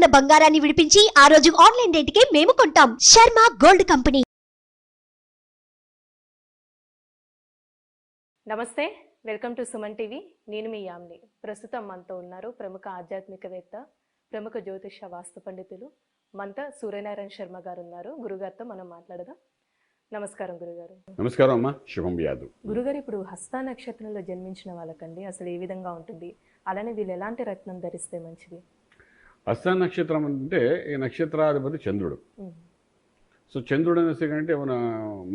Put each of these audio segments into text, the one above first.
ఉన్న బంగారాన్ని విడిపించి ఆ రోజు ఆన్లైన్ రేటుకే మేము కొంటాం. Sharma gold company. నమస్తే, వెల్కమ్ టు సుమన్ టీవీ. నేను మీ యామ్ని. ప్రస్తుతం మనతో ఉన్నారు ప్రముఖ ఆధ్యాత్మికవేత్త, ప్రముఖ జ్యోతిష వాస్తు పండితులు మనతో సూర్యనారాయణ శర్మ గారు ఉన్నారు. గురుగారితో మనం మాట్లాడదాం. నమస్కారం గురుగారు. నమస్కారం అమ్మా, శుభం వ్యాధు. గురుగారు, ఇప్పుడు హస్త నక్షత్రంలో జన్మించిన వాళ్ళకండి అసలు ఏ విధంగా ఉంటుంది, అలానే వీళ్ళు ఎలాంటి రత్నం ధరిస్తే మంచిది? హస్త నక్షత్రం అంటే ఈ నక్షత్రాధిపతి చంద్రుడు. సో చంద్రుడు అనేసి అంటే మన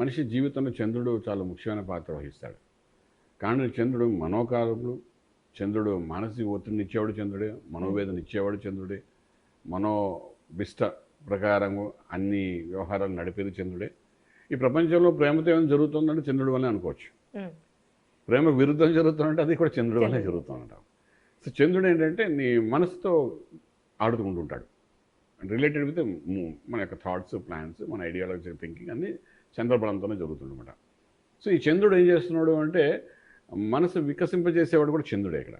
మనిషి జీవితంలో చంద్రుడు చాలా ముఖ్యమైన పాత్ర వహిస్తాడు. కానీ చంద్రుడు మనోకారకుడు, చంద్రుడు మానసిక ఒత్తిడిని ఇచ్చేవాడు చంద్రుడే, మనోవేదన ఇచ్చేవాడు చంద్రుడే, మనోభిష్ట ప్రకారము అన్ని వ్యవహారాలు నడిపేది చంద్రుడే. ఈ ప్రపంచంలో ప్రేమతో ఏమైనా జరుగుతుందంటే చంద్రుడి వల్లే అనుకోవచ్చు. ప్రేమ విరుద్ధం జరుగుతుందంటే అది కూడా చంద్రుడి వల్లే జరుగుతుందంటాం. సో చంద్రుడు ఏంటంటే నీ మనసుతో ఆడుతుంటుంటాడు. రిలేటెడ్ విత్ మన యొక్క థాట్స్, ప్లాన్స్, మన ఐడియాలజీ, థింకింగ్ అన్నీ చంద్రబలంతోనే జరుగుతుందన్నమాట. సో ఈ చంద్రుడు ఏం చేస్తున్నాడు అంటే మనసు వికసింపజేసేవాడు కూడా చంద్రుడే ఇక్కడ.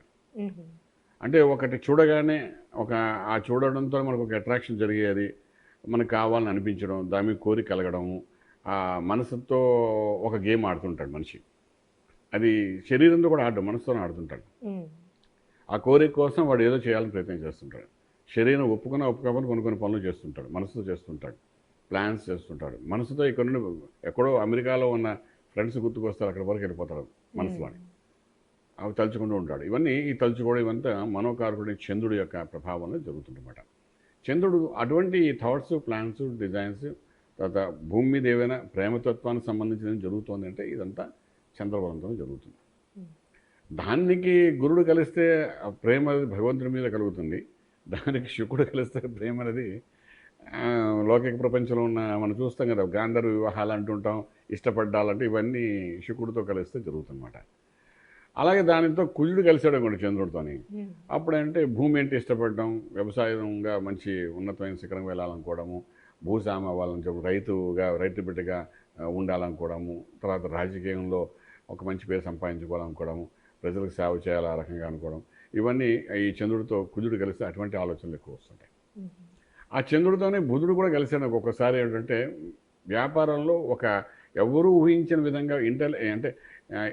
అంటే ఒకటి చూడగానే ఆ చూడడంతో మనకు ఒక అట్రాక్షన్ జరిగేది, మనకు కావాలని అనిపించడం, దాని మీద కోరిక కలగడము, ఆ మనసుతో ఒక గేమ్ ఆడుతుంటాడు మనిషి. అది శరీరంతో కూడా ఆడడం, మనసుతోనే ఆడుతుంటాడు. ఆ కోరిక కోసం వాడు ఏదో చేయాలని ప్రయత్నం చేస్తుంటాడు. శరీరం ఒప్పుకోకపోతే కొన్ని పనులు చేస్తుంటాడు, మనసుతో చేస్తుంటాడు, ప్లాన్స్ చేస్తుంటాడు. మనసుతో ఇక్కడ నుండి ఎక్కడో అమెరికాలో ఉన్న ఫ్రెండ్స్ గుర్తుకొస్తారు, అక్కడ వరకు వెళ్ళిపోతాడు మనసులోని. అవి తలుచుకుంటూ ఉంటాడు. ఈ తలుచుకోవడం ఇవంతా మనోకారకుడి చంద్రుడి యొక్క ప్రభావంలో జరుగుతుందన్నమాట. చంద్రుడు అటువంటి థాట్స్, ప్లాన్స్, డిజైన్స్, తర్వాత భూమి మీద ఏవైనా ప్రేమతత్వానికి సంబంధించిన జరుగుతుంది అంటే ఇదంతా చంద్రబలంతో జరుగుతుంది. దానికి గురుడు కలిస్తే ప్రేమ అనేది భగవంతుడి మీద కలుగుతుంది. దానికి శుకుడు కలిస్తే ప్రేమ అనేది లౌకిక ప్రపంచంలో ఉన్న మనం చూస్తాం కదా, గాంధర్వ వివాహాలు అంటుంటాం, ఇష్టపడ్డాలంటే ఇవన్నీ శుకుడితో కలిస్తే జరుగుతుందన్నమాట. అలాగే దానితో కుజుడు కలిసాడు అనుకోండి చంద్రుడితోని, అప్పుడంటే భూమి అంటే ఇష్టపడడం, వ్యవసాయంగా మంచి ఉన్నతమైన శిఖరం వెళ్ళాలనుకోవడము, భూస్వామి అవ్వాలని చెప్పి రైతు బిడ్డగా ఉండాలనుకోవడము, తర్వాత రాజకీయంలో ఒక మంచి పేరు సంపాదించుకోవాలనుకోవడము, ప్రజలకు సేవ చేయాలి ఆ రకంగా అనుకోవడం, ఇవన్నీ ఈ చంద్రుడితో కుజుడు కలిస్తే అటువంటి ఆలోచనలు ఎక్కువ వస్తుంటాయి. ఆ చంద్రుడితోనే బుధుడు కూడా కలిసాడు. ఒక్కొక్కసారి ఏంటంటే వ్యాపారంలో ఎవరూ ఊహించిన విధంగా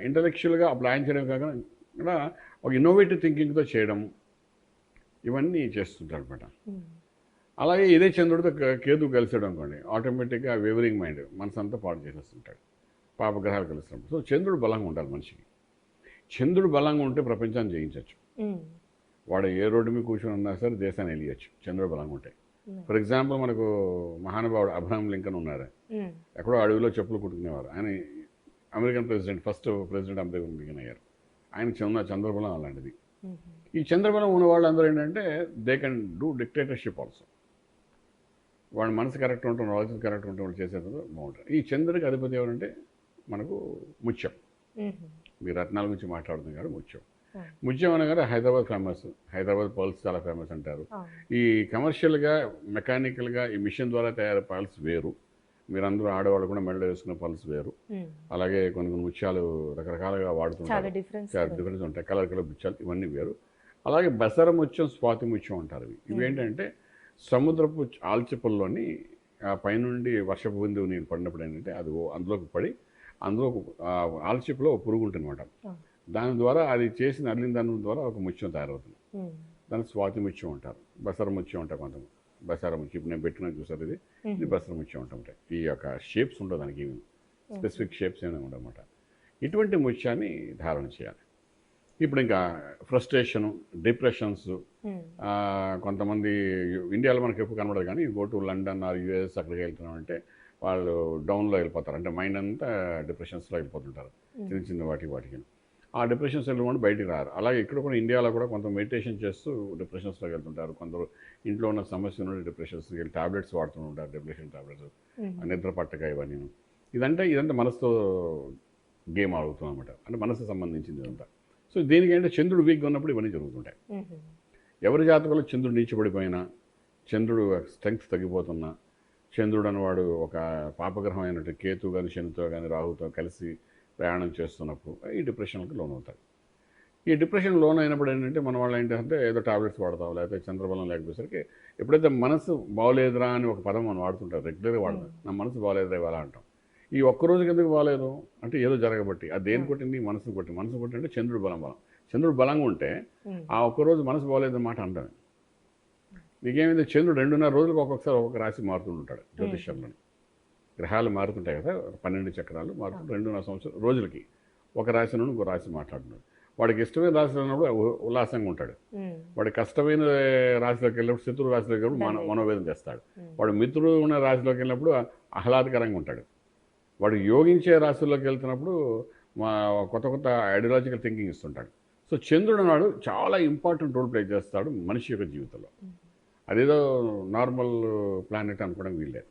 ఇంటలెక్చువల్గా ప్లాన్ చేయడం కాకుండా ఒక ఇన్నోవేటివ్ థింకింగ్తో చేయడం, ఇవన్నీ చేస్తుంటాడు అనమాట. అలాగే ఇదే చంద్రుడితో కేతు కలిసాడు అనుకోండి, ఆటోమేటిక్గా వేవరింగ్ మైండ్, మనసంతా పాడు చేసేస్తుంటాడు, పాపగ్రహాలు కలుస్తాడు. సో చంద్రుడు బలంగా ఉండాలి మనిషికి. చంద్రుడు బలంగా ఉంటే ప్రపంచాన్ని జయించవచ్చు. వాడు ఏ రోడ్డు మీద కూర్చొని ఉన్నా సరే దేశాన్ని వెళ్ళియచ్చు చంద్రుడు బలంగా ఉంటే. ఫర్ ఎగ్జాంపుల్ మనకు మహానుభావుడు అబ్రహాం లింకన్ ఉన్నారు. ఎక్కడో అడవిలో చెప్పులు కుట్టుకునేవారు. ఆయన American first president American Lincoln అయ్యారు. ఆయన చంద్రబలం అలాంటిది. ఈ చంద్రబలం ఉన్న వాళ్ళందరూ ఏంటంటే they can do dictatorship also. వాడి మనసు కరెక్ట్ ఉంటుంది, ఆలోచన కరెక్ట్ ఉంటే వాళ్ళు చేసేది బాగుంటుంది. ఈ చంద్రుడికి అధిపతి ఎవరంటే మనకు ముత్యం. మీరు రత్నాల గురించి మాట్లాడుతుంది కాబట్టి ముత్యం అనగానే హైదరాబాద్ ఫేమస్, హైదరాబాద్ పర్ల్స్ చాలా ఫేమస్ అంటారు. ఈ కమర్షియల్గా, మెకానికల్గా ఈ మిషన్ ద్వారా తయారు పర్ల్స్ వేరు, మీరందరూ ఆడవాళ్ళు కూడా మెడలో వేసుకునే పర్ల్స్ వేరు. అలాగే కొన్ని ముత్యాలు రకరకాలుగా వాడుతుంటారు, చాలా డిఫరెన్స్ ఉంటాయి, కలర్ ముత్యాలు ఇవన్నీ వేరు. అలాగే బసర ముత్యం, స్వాతి ముత్యం అంటారు. ఇవేంటంటే సముద్రపు ఆల్చిప్పల్లోని పైనుండి వర్షపు బిందువు నీరు పడినప్పుడు ఏంటంటే అది అందులోకి పడి అందులో ఆల్చిప్పలో పురుగు ఉంటుందన్నమాట. దాని ద్వారా అది చేసిన అల్లిన దాని ద్వారా ఒక ముత్యం తయారవుతుంది. దాన్ని స్వాతి ముత్యం అంటారు, బసర ముత్యం అంటారు కొంతమంది. బసార ముత్యం ఇప్పుడు నేను పెట్టుకుని చూసారు, ఇది బసర ముత్యం అంటుంటాయి. ఈ యొక్క షేప్స్ ఉండవు దానికి, స్పెసిఫిక్ షేప్స్ ఏమైనా ఉండవన్నమాట. ఇటువంటి ముత్యాన్ని ధారణ చేయాలి. ఇప్పుడు ఇంకా ఫ్రస్ట్రేషను, డిప్రెషన్స్, కొంతమంది ఇండియాలో మనకు ఎక్కువ కనబడదు, కానీ go to London or US అక్కడికి వెళ్తున్నామంటే వాళ్ళు డౌన్లో వెళ్ళిపోతారు. అంటే మైండ్ అంతా డిప్రెషన్స్లో వెళ్ళిపోతుంటారు, చిన్న వాటికి. ఆ డిప్రెషన్స్ వెళ్ళిపోతే బయటికి రారు. అలాగే ఇక్కడ కూడా ఇండియాలో కూడా కొంత మెడిటేషన్ చేస్తూ డిప్రెషన్స్లోకి వెళ్తుంటారు. కొందరు ఇంట్లో ఉన్న సమస్య నుండి డిప్రెషన్స్కి వెళ్ళి టాబ్లెట్స్ వాడుతూ ఉంటారు, డిప్రెషన్ టాబ్లెట్స్, నిద్ర పట్టక ఇవన్నీ. ఇదంతా మనసుతో గేమ్ ఆడుతుంది అనమాట, అంటే మనసుకు సంబంధించింది ఇదంతా. సో దీనికి ఏంటంటే చంద్రుడు వీక్గా ఉన్నప్పుడు ఇవన్నీ జరుగుతుంటాయి. ఎవరి జాతకంలో చంద్రుడు నీచబడిపోయినా, చంద్రుడు స్ట్రెంగ్త్ తగ్గిపోతున్నా, చంద్రుడు అనేవాడు ఒక పాపగ్రహం అయినట్టు కేతు కానీ, శనితో కానీ, రాహుతో కలిసి ప్రయాణం చేస్తున్నప్పుడు ఈ డిప్రెషన్కి లోనవుతాడు. ఈ డిప్రెషన్ లోన్ అయినప్పుడు ఏంటంటే మన వాళ్ళు ఏంటంటే ఏదో టాబ్లెట్స్ వాడతాం, లేకపోతే చంద్రబలం లేకపోయేసరికి ఎప్పుడైతే మనసు బాగోలేదురా అని ఒక పదం మనం వాడుతుంటాం, రెగ్యులర్గా వాడతాం. నా మనసు బాగోలేదురా ఇవాళ అంటాం. ఈ ఒక్క రోజుకి ఎందుకు బాగలేదు అంటే ఏదో జరగబట్టి, అది దేని కొట్టింది, మనసు కొట్టి. మనసు కొట్టి అంటే చంద్రుడు బలం. చంద్రుడు బలంగా ఉంటే ఆ ఒక్కరోజు మనసు బాగోలేదు అన్నమాట అంటాను. నీకేమైంది, చంద్రుడు 2.5 రోజులకు ఒక్కొక్కసారి ఒక్కొక్క రాశి మారుతుంటాడు జ్యోతిష్యంలోని. గ్రహాలు మారుతుంటాయి కదా, 12 చక్రాలు మారుతుంటాయి. 2.5 సంవత్సరం రోజులకి ఒక రాశి నుండి ఇంకో రాశి మాట్లాడుతున్నాడు. వాడికి ఇష్టమైన రాశిలో ఉన్నప్పుడు ఉల్లాసంగా ఉంటాడు. వాడి కష్టమైన రాశిలోకి వెళ్ళినప్పుడు, శత్రు రాశిలోకి వెళ్ళినప్పుడు మనోవేదన చేస్తాడు. వాడు మిత్రుడు ఉన్న రాశిలోకి వెళ్ళినప్పుడు ఆహ్లాదకరంగా ఉంటాడు. వాడు యోగించే రాశుల్లోకి వెళ్తున్నప్పుడు కొత్త కొత్త ఐడియాలజికల్ థింకింగ్ ఇస్తుంటాడు. సో చంద్రుడు నాడు చాలా ఇంపార్టెంట్ రోల్ ప్లే చేస్తాడు మనిషి యొక్క జీవితంలో. అదేదో నార్మల్ ప్లానెట్ అనుకోవడం వీల్లేదు.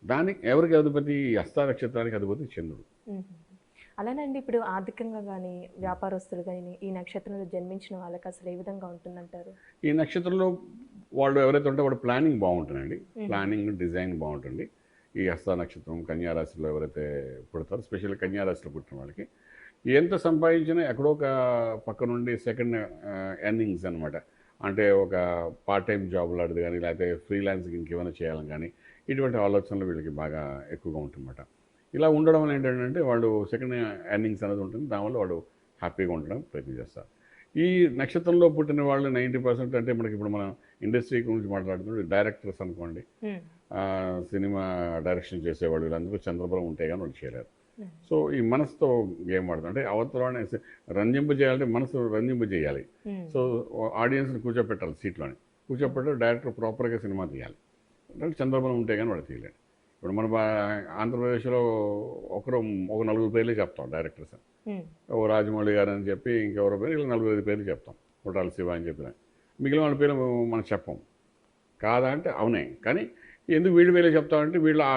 దానికి ఎవరికి అధిపతి, హస్త నక్షత్రానికి అధిపతి చంద్రుడు. అలానే అండి, ఇప్పుడు ఆర్థికంగా కానీ వ్యాపారస్తులు కానీ ఈ నక్షత్రంలో జన్మించిన వాళ్ళకి అసలు ఏ విధంగా ఉంటుందంటారు? ఈ నక్షత్రంలో వాళ్ళు ఎవరైతే ఉంటే వాడు ప్లానింగ్ బాగుంటుందండి. ప్లానింగ్ డిజైన్ బాగుంటుంది. ఈ హస్త నక్షత్రం కన్యారాశిలో ఎవరైతే పుడతారో, స్పెషల్ కన్యారాశిలో పుట్టిన వాళ్ళకి ఎంత సంపాదించినా ఎక్కడో ఒక పక్క నుండి సెకండ్ ఎర్నింగ్స్ అనమాట. అంటే ఒక పార్ట్ టైం జాబ్ లాంటిది కానీ, లేకపోతే ఫ్రీలాన్సింగ్ ఇంకేమైనా చేయాలని కానీ, ఇటువంటి ఆలోచనలు వీళ్ళకి బాగా ఎక్కువగా ఉంటుందన్నమాట. ఇలా ఉండడం వల్ల ఏంటంటే వాళ్ళు సెకండ్ ఎర్నింగ్స్ అనేది ఉంటుంది. దానివల్ల వాడు హ్యాపీగా ఉండడం ప్రయత్నం చేస్తారు. ఈ నక్షత్రంలో పుట్టిన వాళ్ళు 90% అంటే మనకి ఇప్పుడు మనం ఇండస్ట్రీ గురించి మాట్లాడుతుంటే డైరెక్టర్స్ అనుకోండి, సినిమా డైరెక్షన్ చేసేవాళ్ళు, వీళ్ళందరూ చంద్రబలం ఉంటే కానీ వాళ్ళు చేయలేరు. సో ఈ మనసుతో గేమ్ ఆడుతుంది. అంటే అవతలని రంజింపు చేయాలంటే మనసు రంజింపు చేయాలి. సో ఆడియన్స్ని కూర్చోపెట్టాలి, సీట్లోని కూర్చోపెట్టాలి. డైరెక్టర్ ప్రాపర్గా సినిమా తీయాలి. అంటే చంద్రబలం ఉంటే కానీ వాడు తీయలేడు. ఇప్పుడు మన ఆంధ్రప్రదేశ్లో ఒక 4 పేర్లే చెప్తాం డైరెక్టర్స్. ఓ రాజమౌళి గారు అని చెప్పి ఇంకెవరో పేరు, ఇలా 4-5 పేర్లు చెప్తాం. కొట్టాల శివ అని చెప్పిన మిగిలిన వాళ్ళ పేర్లు మనం చెప్పం. కాదా అంటే అవునే. కానీ ఎందుకు వీళ్ళు పేర్లు చెప్తామంటే వీళ్ళు ఆ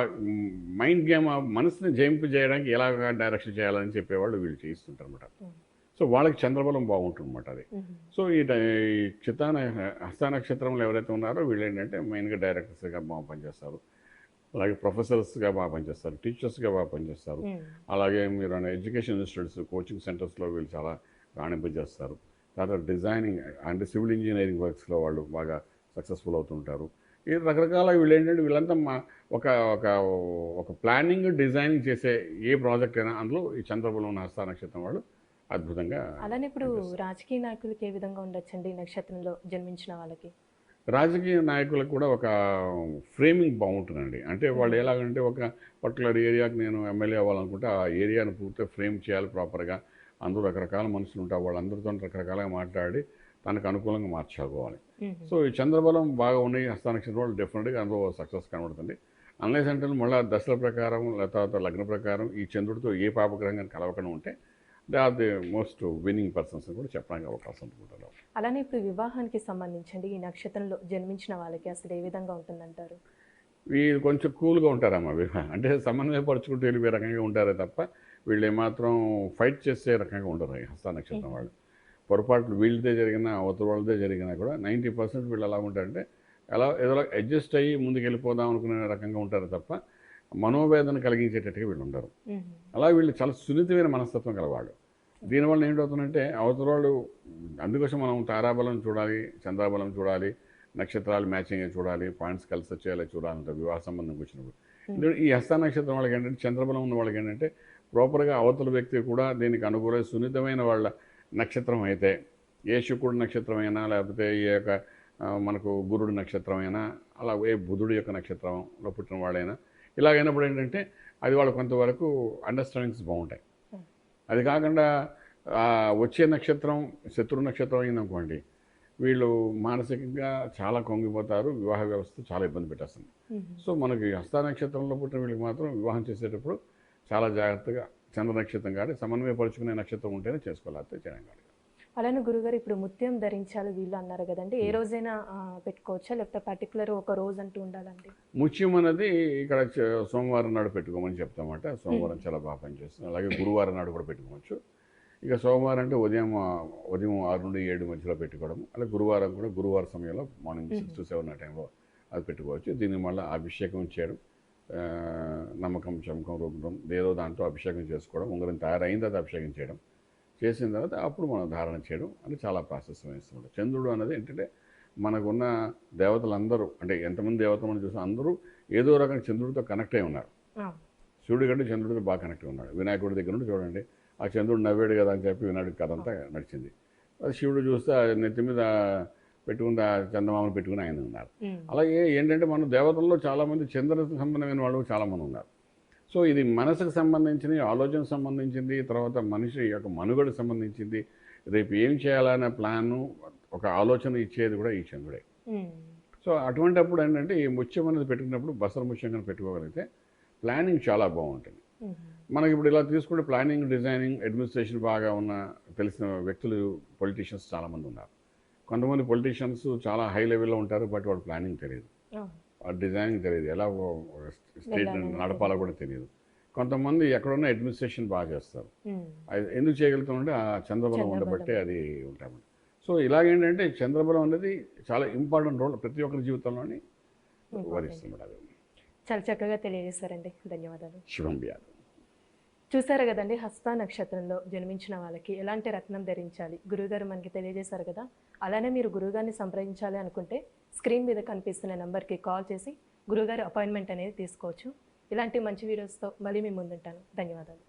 మైండ్ గేమ్, ఆ మనసుని జయింపు చేయడానికి ఎలాగ డైరెక్షన్ చేయాలని చెప్పేవాళ్ళు వీళ్ళు చేయిస్తుంటారు అనమాట. సో వాళ్ళకి చంద్రబలం బాగుంటుంది అనమాట అది. సో ఈ హస్త నక్షత్రంలో ఎవరైతే ఉన్నారో వీళ్ళు ఏంటంటే మెయిన్గా డైరెక్టర్స్గా బాగా పనిచేస్తారు. అలాగే ప్రొఫెసర్స్గా బాగా పనిచేస్తారు, టీచర్స్గా బాగా పనిచేస్తారు. అలాగే మీరు ఎడ్యుకేషన్ ఇన్స్టిట్యూట్స్, కోచింగ్ సెంటర్స్లో వీళ్ళు చాలా రాణింపజేస్తారు. తర్వాత డిజైనింగ్ అంటే సివిల్ ఇంజనీరింగ్ వర్క్స్లో వాళ్ళు బాగా సక్సెస్ఫుల్ అవుతుంటారు. ఈ రకరకాల వీళ్ళు ఏంటంటే వీళ్ళంతా ఒక ఒక ఒక ప్లానింగ్, డిజైనింగ్ చేసే ఏ ప్రాజెక్ట్ అయినా అందులో ఈ చంద్రబలం ఉన్న హస్త నక్షత్రం వాళ్ళు అద్భుతంగా. అలానే ఇప్పుడు రాజకీయ నాయకులకి ఏ విధంగా ఉండొచ్చండి ఈ నక్షత్రంలో జన్మించిన వాళ్ళకి? రాజకీయ నాయకులకు కూడా ఒక ఫ్రేమింగ్ బాగుంటుందండి. అంటే వాళ్ళు ఎలాగంటే ఒక పర్టికులర్ ఏరియాకి నేను ఎమ్మెల్యే అవ్వాలనుకుంటే ఆ ఏరియాను పూర్తిగా ఫ్రేమ్ చేయాలి ప్రాపర్గా. అందరూ రకరకాల మనుషులు ఉంటారు, వాళ్ళందరితో రకరకాలుగా మాట్లాడి తనకు అనుకూలంగా మార్చుకోవాలి. సో ఈ చంద్రబలం బాగా ఉన్నాయి హస్త నక్షత్రం వాళ్ళు డెఫినెట్గా అందులో సక్సెస్ కనబడుతుంది. అన్లెస్ అంటే మళ్ళీ దశల ప్రకారం తర్వాత లగ్న ప్రకారం ఈ చంద్రుడితో ఏ పాపగ్రహంగా కలవకుండా ఉంటే they are the most winning persons కూడా చెప్పడానికి అవకాశం ఉంటుంటారు. అలానే ఇప్పుడు వివాహానికి సంబంధించండి ఈ నక్షత్రంలో జన్మించిన వాళ్ళకి అసలు ఏ విధంగా ఉంటుందంటారు? వీళ్ళు కొంచెం కూల్గా ఉంటారమ్మా. వివాహం అంటే సమన్వయపరుచుకుంటూ వెళ్ళిపోయే రకంగా ఉంటారే తప్ప వీళ్ళు ఏమాత్రం ఫైట్ చేసే రకంగా ఉండరు ఈ హస్త నక్షత్రం వాళ్ళు. పొరపాట్లు వీళ్ళదే జరిగినా అవతల వాళ్ళదే జరిగినా కూడా 90% వీళ్ళు ఎలా ఉంటారంటే ఏదో అడ్జస్ట్ అయ్యి ముందుకు వెళ్ళిపోదాం అనుకునే రకంగా ఉంటారు తప్ప మనోవేదన కలిగించేటట్టుగా వీళ్ళు ఉండరు. అలా వీళ్ళు చాలా సున్నితమైన మనస్తత్వం గలవాళ్ళు. దీనివల్ల ఏంటవుతుందంటే అవతల వాళ్ళు, అందుకోసం మనం తారాబలం చూడాలి, చంద్రాబలం చూడాలి, నక్షత్రాలు మ్యాచింగ్ చూడాలి, పాయింట్స్ కలిసి వచ్చేలా చూడాలంటే వివాహ సంబంధం వచ్చినప్పుడు. ఎందుకంటే ఈ హస్త నక్షత్రం వాళ్ళకి ఏంటంటే చంద్రబలం ఉన్న వాళ్ళకి ఏంటంటే ప్రాపర్గా అవతల వ్యక్తి కూడా దీనికి అనుకూల సున్నితమైన వాళ్ళ నక్షత్రం అయితే, ఏ శుక్రుడు నక్షత్రం అయినా లేకపోతే ఈ యొక్క మనకు గురుడు నక్షత్రం అయినా, అలా ఏ బుధుడు యొక్క నక్షత్రంలో పుట్టిన వాళ్ళైనా ఇలాగైనప్పుడు ఏంటంటే అది వాళ్ళు కొంతవరకు అండర్స్టాండింగ్స్ బాగుంటాయి. అది కాకుండా వచ్చే నక్షత్రం శత్రు నక్షత్రం అయిందనుకోండి, వీళ్ళు మానసికంగా చాలా కొంగిపోతారు, వివాహ వ్యవస్థ చాలా ఇబ్బంది పెట్టేస్తుంది. సో మనకి హస్త నక్షత్రంలో పుట్టిన వీళ్ళకి మాత్రం వివాహం చేసేటప్పుడు చాలా జాగ్రత్తగా చంద్ర నక్షత్రం కానీ సమన్వయపరుచుకునే నక్షత్రం ఉంటేనే చేసుకోవాలి, చేయడం కాదు. అలానే గురుగారు ఇప్పుడు ముత్యం ధరించాలి వీళ్ళు అన్నారు కదండి, ఏ రోజైనా పెట్టుకోవచ్చా లేకపోతే పర్టికులర్ ఒక రోజు అంటూ ఉండాలండి? ముత్యం అనేది ఇక్కడ సోమవారం నాడు పెట్టుకోమని చెప్తామట. సోమవారం చాలా బాగా పనిచేస్తుంది. అలాగే గురువారం నాడు కూడా పెట్టుకోవచ్చు. ఇక సోమవారం అంటే ఉదయం 6 నుండి 7 మధ్యలో పెట్టుకోవడం. అలాగే గురువారం కూడా గురువారం సమయంలో మార్నింగ్ 6 to 7 ఆ టైంలో అది పెట్టుకోవచ్చు. దీన్ని మళ్ళీ అభిషేకం చేయడం, నమ్మకం చమకం రూపం ఏదో దాంతో అభిషేకం చేసుకోవడం, ఉంగరం తయారైన తర్వాత అభిషేకం చేయడం చేసిన తర్వాత అప్పుడు మనం ధారణ చేయడం అని చాలా ప్రాసెస్ వహిస్తుంటాం. చంద్రుడు అనేది ఏంటంటే మనకున్న దేవతలందరూ, అంటే ఎంతమంది దేవతలు మనం చూసాం, అందరూ ఏదో రకంగా చంద్రుడితో కనెక్ట్ అయి ఉన్నారు. శివుడి కంటే చంద్రుడితో బాగా కనెక్ట్ అయి ఉన్నాడు. వినాయకుడి దగ్గర నుండి చూడండి, ఆ చంద్రుడు నవ్వాడు కదా అని చెప్పి వినాయకుడి కథ అంతా నడిచింది. అది శివుడు చూస్తే ఆ నెత్తి మీద పెట్టుకుని ఆ చందమామను పెట్టుకుని ఆయన ఉన్నారు. అలాగే ఏంటంటే మన దేవతల్లో చాలామంది చంద్ర సంబంధమైన వాళ్ళు చాలామంది ఉన్నారు. సో ఇది మనసుకు సంబంధించింది, ఆలోచనకు సంబంధించింది, తర్వాత మనిషి యొక్క మనుగడకు సంబంధించింది. రేపు ఏం చేయాలనే ప్లాను, ఒక ఆలోచన ఇచ్చేది కూడా ఈ చంద్రుడే. సో అటువంటిప్పుడు ఏంటంటే ఈ ముత్యం అనేది పెట్టుకున్నప్పుడు బసర ముత్యం కనుక పెట్టుకోగలిగితే ప్లానింగ్ చాలా బాగుంటుంది. మనకి ఇప్పుడు ఇలా తీసుకుంటే ప్లానింగ్, డిజైనింగ్, అడ్మినిస్ట్రేషన్ బాగా ఉన్న తెలిసిన వ్యక్తులు, పొలిటీషియన్స్ చాలామంది ఉన్నారు. కొంతమంది పొలిటీషియన్స్ చాలా హై లెవెల్లో ఉంటారు, బట్ వాడు ప్లానింగ్ తెలియదు, డిజైనింగ్ తెలియదు, ఎలా స్టేట్ నడపాలో కూడా తెలియదు. కొంతమంది ఎక్కడున్న అడ్మినిస్ట్రేషన్ బాగా చేస్తారు. అది ఎందుకు చేయగలుగుతామంటే ఆ చంద్రబలం ఉండబట్టే అది ఉంటామండి. సో ఇలాగేంటంటే చంద్రబలం అనేది చాలా ఇంపార్టెంట్ రోల్ ప్రతి ఒక్కరి జీవితంలోని వరిస్తుంది. అది చాలా చక్కగా తెలియజేశారండి, ధన్యవాదాలు. శుభం వ్యాధి. చూసారు కదండి, హస్త నక్షత్రంలో జన్మించిన వాళ్ళకి ఎలాంటి రత్నం ధరించాలి గురువుగారు మనకి తెలియజేశారు కదా. అలానే మీరు గురువుగారిని సంప్రదించాలి అనుకుంటే స్క్రీన్ మీద కనిపిస్తున్న నెంబర్కి కాల్ చేసి గురువుగారి అపాయింట్మెంట్ అనేది తీసుకోవచ్చు. ఇలాంటి మంచి వీడియోస్తో మళ్ళీ మీ ముందుంటాను. ధన్యవాదాలు.